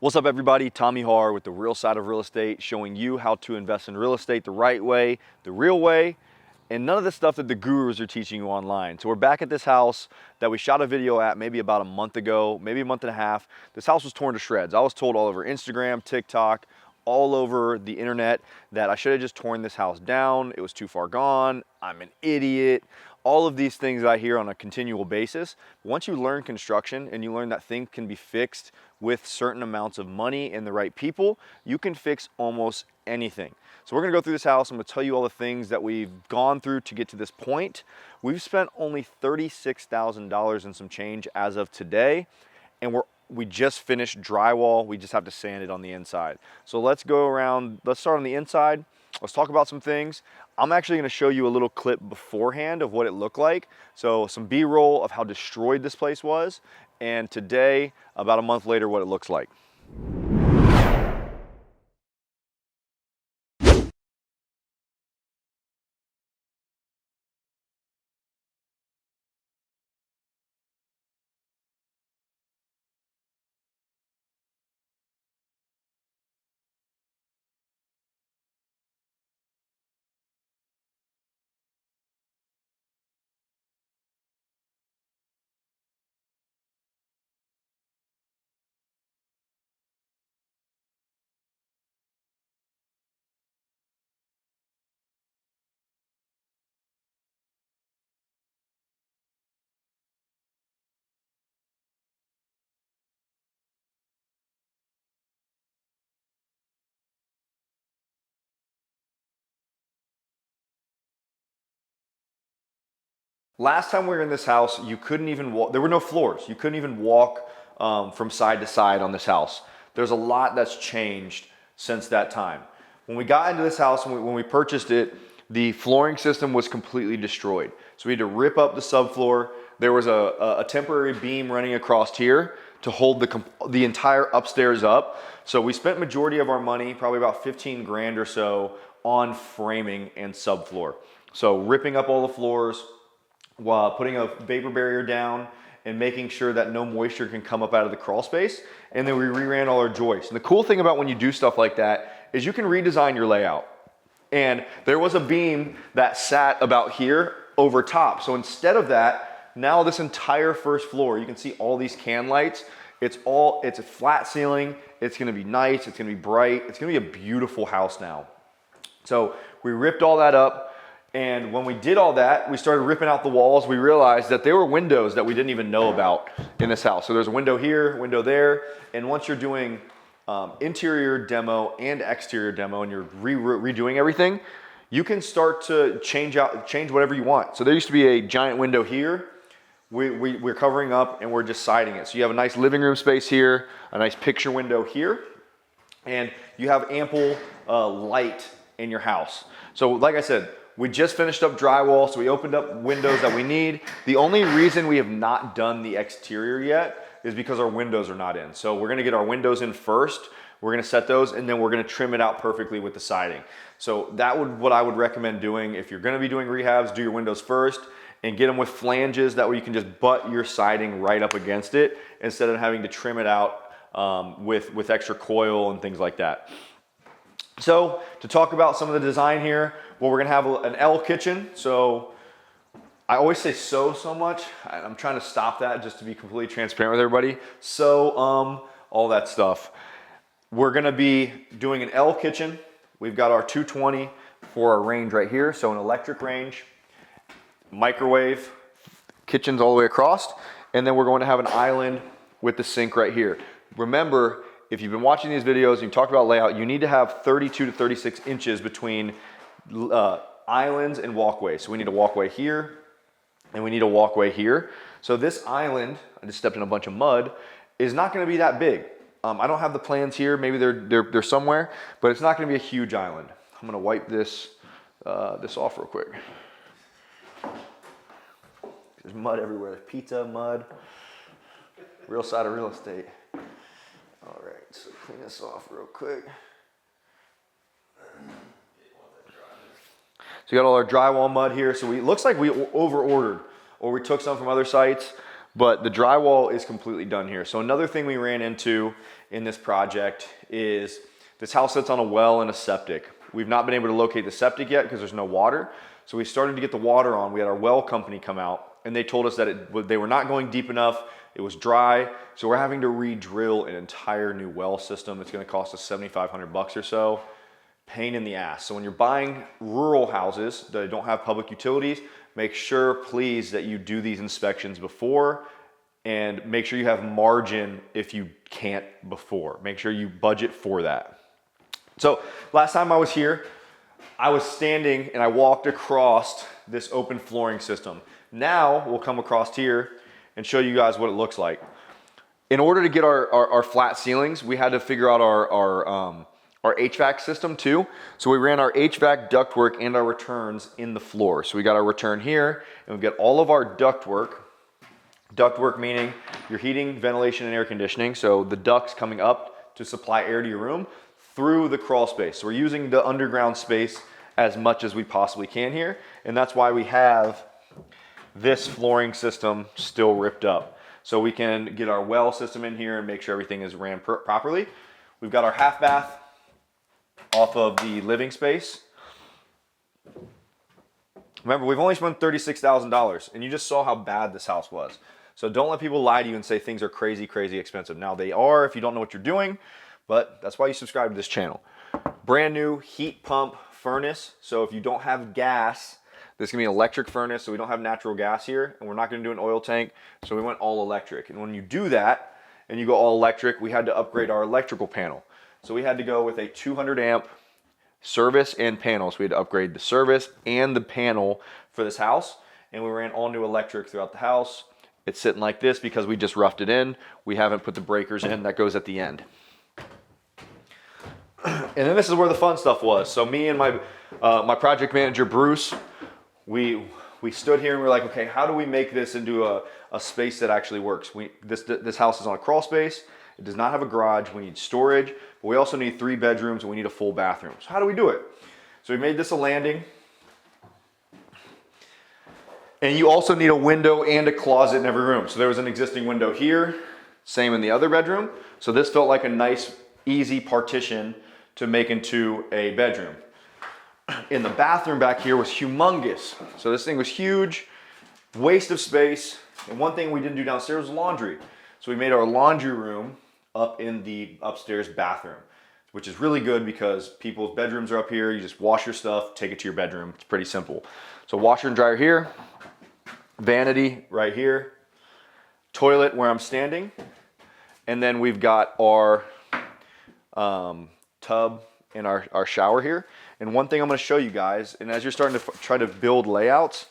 What's up everybody, Tommy Har with the real side of real estate, showing you how to invest in real estate the right way, the real way, and none of the stuff that the gurus are teaching you online. So we're back at this house that we shot a video at maybe about a month ago, maybe a month and a half. This house was torn to shreds. I was told all over Instagram, TikTok, all over the internet that I should have just torn this house down. It was too far gone. I'm an idiot. All of these things that I hear on a continual basis. Once you learn construction and you learn that things can be fixed with certain amounts of money and the right people, you can fix almost anything. So we're gonna go through this house. I'm gonna tell you all the things that we've gone through to get to this point. We've spent only $36,000 and some change as of today, and we just finished drywall. We just have to sand it on the inside. So let's go around, let's start on the inside. Let's talk about some things. I'm actually gonna show you a little clip beforehand of what it looked like. So some B-roll of how destroyed this place was, and today, about a month later, what it looks like. Last time we were in this house, you couldn't even walk, there were no floors. You couldn't even walk from side to side on this house. There's a lot that's changed since that time. When we got into this house, when we purchased it, the flooring system was completely destroyed. So we had to rip up the subfloor. There was a temporary beam running across here to hold the entire upstairs up. So we spent majority of our money, probably about 15 grand or so, on framing and subfloor. So ripping up all the floors, while putting a vapor barrier down and making sure that no moisture can come up out of the crawl space. And then we re-ran all our joists. And the cool thing about when you do stuff like that is you can redesign your layout. And there was a beam that sat about here over top. So instead of that, now this entire first floor, you can see all these can lights. It's a flat ceiling. It's gonna be nice, it's gonna be bright. It's gonna be a beautiful house now. So we ripped all that up. And when we did all that, we started ripping out the walls. We realized that there were windows that we didn't even know about in this house. So there's a window here, window there. And once you're doing interior demo and exterior demo and you're redoing everything, you can start to change whatever you want. So there used to be a giant window here. We're covering up and we're just siding it. So you have a nice living room space here, a nice picture window here, and you have ample light in your house. So like I said, we just finished up drywall, so we opened up windows that we need. The only reason we have not done the exterior yet is because our windows are not in. So we're gonna get our windows in first, we're gonna set those, and then we're gonna trim it out perfectly with the siding. So what I would recommend doing. If you're gonna be doing rehabs, do your windows first and get them with flanges. That way you can just butt your siding right up against it instead of having to trim it out with extra coil and things like that. So to talk about some of the design here, well, we're gonna have an L kitchen. So I always say so much. I'm trying to stop that just to be completely transparent with everybody. So all that stuff. We're gonna be doing an L kitchen. We've got our 220 for our range right here. So an electric range, microwave, kitchen's all the way across. And then we're going to have an island with the sink right here. Remember, if you've been watching these videos and you talked about layout, you need to have 32 to 36 inches between islands and walkways. So we need a walkway here and we need a walkway here. So this island, I just stepped in a bunch of mud, is not gonna be that big. I don't have the plans here, maybe they're somewhere, but it's not gonna be a huge island. I'm gonna wipe this off real quick. There's mud everywhere, there's pizza, mud, real side of real estate. All right, so clean this off real quick. So we got all our drywall mud here. So it looks like we over-ordered, or we took some from other sites, but the drywall is completely done here. So another thing we ran into in this project is this house sits on a well and a septic. We've not been able to locate the septic yet because there's no water. So we started to get the water on. We had our well company come out and they told us that they were not going deep enough. It was dry. So we're having to re-drill an entire new well system. It's gonna cost us $7,500 or so. Pain in the ass. So when you're buying rural houses that don't have public utilities, make sure please that you do these inspections before, and make sure you have margin if you can't before. Make sure you budget for that. So last time I was here, I was standing and I walked across this open flooring system. Now we'll come across here and show you guys what it looks like. In order to get our flat ceilings, we had to figure out our HVAC system too. So we ran our HVAC ductwork and our returns in the floor. So we got our return here and we've got all of our ductwork. Ductwork meaning your heating, ventilation, and air conditioning. So the ducts coming up to supply air to your room through the crawl space. So we're using the underground space as much as we possibly can here. And that's why we have this flooring system still ripped up. So we can get our well system in here and make sure everything is ran properly. We've got our half bath off of the living space. Remember, we've only spent $36,000 and you just saw how bad this house was. So don't let people lie to you and say things are crazy, crazy expensive. Now they are if you don't know what you're doing, but that's why you subscribe to this channel. Brand new heat pump furnace. So if you don't have gas, this is gonna be an electric furnace. So we don't have natural gas here and we're not gonna do an oil tank. So we went all electric. And when you do that and you go all electric, we had to upgrade our electrical panel. So we had to go with a 200 amp service and panel. So we had to upgrade the service and the panel for this house. And we ran all new electric throughout the house. It's sitting like this because we just roughed it in. We haven't put the breakers in. That goes at the end. And then this is where the fun stuff was. So me and my project manager, Bruce, we stood here and we were like, okay, how do we make this into a space that actually works? This house is on a crawl space. It does not have a garage. We need storage, but we also need 3 bedrooms and we need a full bathroom. So how do we do it? So we made this a landing. And you also need a window and a closet in every room. So there was an existing window here, same in the other bedroom. So this felt like a nice, easy partition to make into a bedroom. In the bathroom back here was humongous. So this thing was huge, waste of space. And one thing we didn't do downstairs was laundry. So we made our laundry room up in the upstairs bathroom, which is really good because people's bedrooms are up here. You just wash your stuff, take it to your bedroom. It's pretty simple. So washer and dryer here, vanity right here, toilet where I'm standing, and then we've got our tub and our shower here. And one thing I'm going to show you guys, and as you're starting to try to build layouts,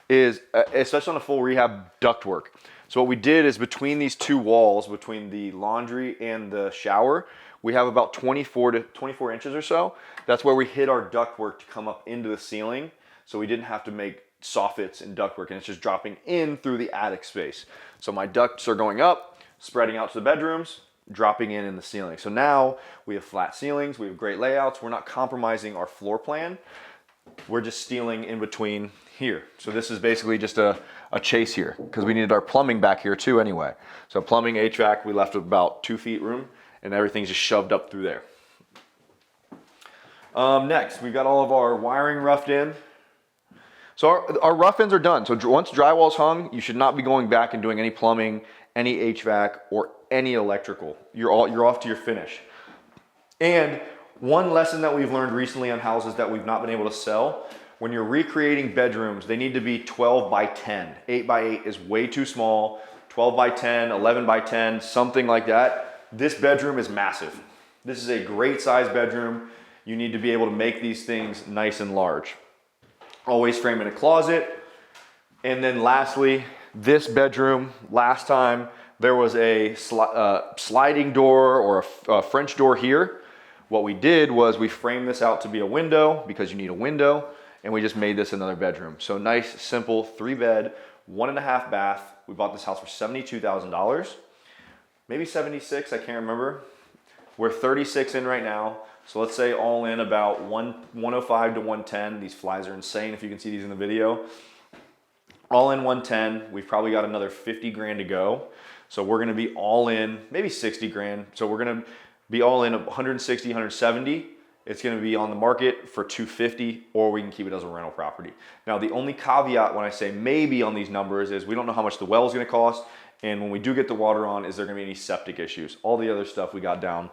is especially on a full rehab, ductwork. So what we did is between these two walls, between the laundry and the shower, we have about 24 inches or so. That's where we hid our ductwork to come up into the ceiling. So we didn't have to make soffits and ductwork, and it's just dropping in through the attic space. So my ducts are going up, spreading out to the bedrooms, dropping in the ceiling. So now we have flat ceilings, we have great layouts. We're not compromising our floor plan. We're just stealing in between here. So this is basically just a chase here because we needed our plumbing back here too anyway. So plumbing, HVAC, we left about 2 feet room and everything's just shoved up through there. Next, we've got all of our wiring roughed in. So our rough ends are done. So once drywall's hung, you should not be going back and doing any plumbing, any HVAC, or any electrical. You're off to your finish. And one lesson that we've learned recently on houses that we've not been able to sell, when you're recreating bedrooms, they need to be 12 by 10. 8 by 8 is way too small. 12 by 10, 11 by 10, something like that. This bedroom is massive. This is a great size bedroom. You need to be able to make these things nice and large. Always frame in a closet. And then lastly, this bedroom, last time there was a sliding door or a French door here. What we did was we framed this out to be a window because you need a window, and we just made this another bedroom. So nice, simple 3-bed, 1.5 bath. We bought this house for $72,000, maybe 76, I can't remember. We're 36 in right now. So let's say all in about 105 to 110. These flies are insane if you can see these in the video. All in 110. We've probably got another 50 grand to go. So we're gonna be all in, maybe 60 grand. So we're gonna be all in 160, 170. It's gonna be on the market for 250, or we can keep it as a rental property. Now, the only caveat when I say maybe on these numbers is we don't know how much the well is gonna cost, and when we do get the water on, is there gonna be any septic issues? All the other stuff we got down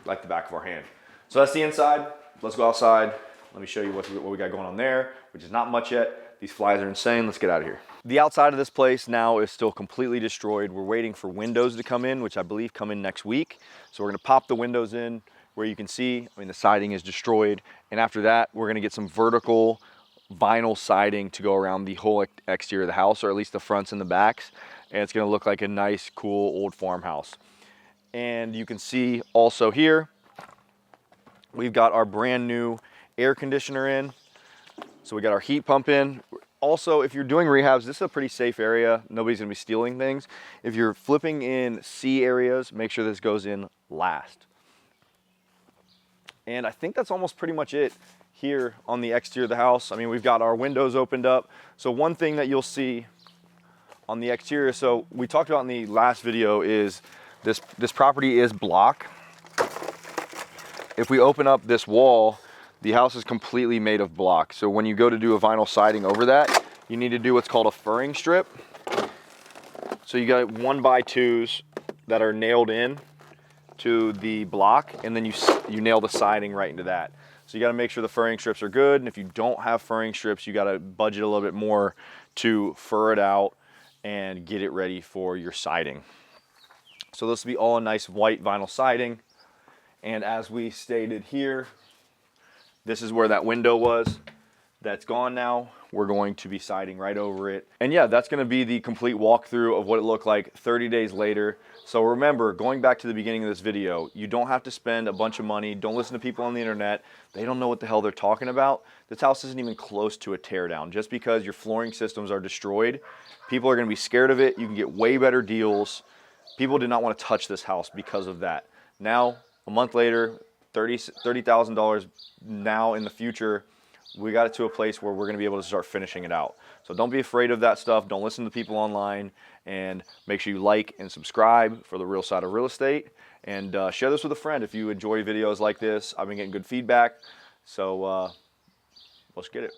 like the back of our hand. So that's the inside. Let's go outside. Let me show you what we got going on there, which is not much yet. These flies are insane. Let's get out of here. The outside of this place now is still completely destroyed. We're waiting for windows to come in, which I believe come in next week. So we're gonna pop the windows in where you can see, I mean, the siding is destroyed. And after that, we're gonna get some vertical vinyl siding to go around the whole exterior of the house, or at least the fronts and the backs. And it's gonna look like a nice, cool old farmhouse. And you can see also here, we've got our brand new air conditioner in. So we got our heat pump in. Also, if you're doing rehabs, this is a pretty safe area. Nobody's gonna be stealing things. If you're flipping in C areas, make sure this goes in last. And I think that's almost pretty much it here on the exterior of the house. I mean, we've got our windows opened up. So one thing that you'll see on the exterior, so we talked about in the last video, is this property is block. If we open up this wall, the house is completely made of block. So when you go to do a vinyl siding over that, you need to do what's called a furring strip. So you got 1x2s that are nailed in to the block, and then you nail the siding right into that. So you got to make sure the furring strips are good, and if you don't have furring strips, you got to budget a little bit more to fur it out and get it ready for your siding. So this will be all a nice white vinyl siding, and as we stated here, this is where that window was. That's gone now. We're going to be siding right over it. And yeah, that's gonna be the complete walkthrough of what it looked like 30 days later. So remember, going back to the beginning of this video, you don't have to spend a bunch of money. Don't listen to people on the internet. They don't know what the hell they're talking about. This house isn't even close to a tear down. Just because your flooring systems are destroyed, people are gonna be scared of it. You can get way better deals. People did not want to touch this house because of that. Now, a month later, $30,000 now in the future, we got it to a place where we're going to be able to start finishing it out. So don't be afraid of that stuff. Don't listen to people online, and make sure you like and subscribe for The Real Side of Real Estate, and share this with a friend if you enjoy videos like this. I've been getting good feedback, so let's get it.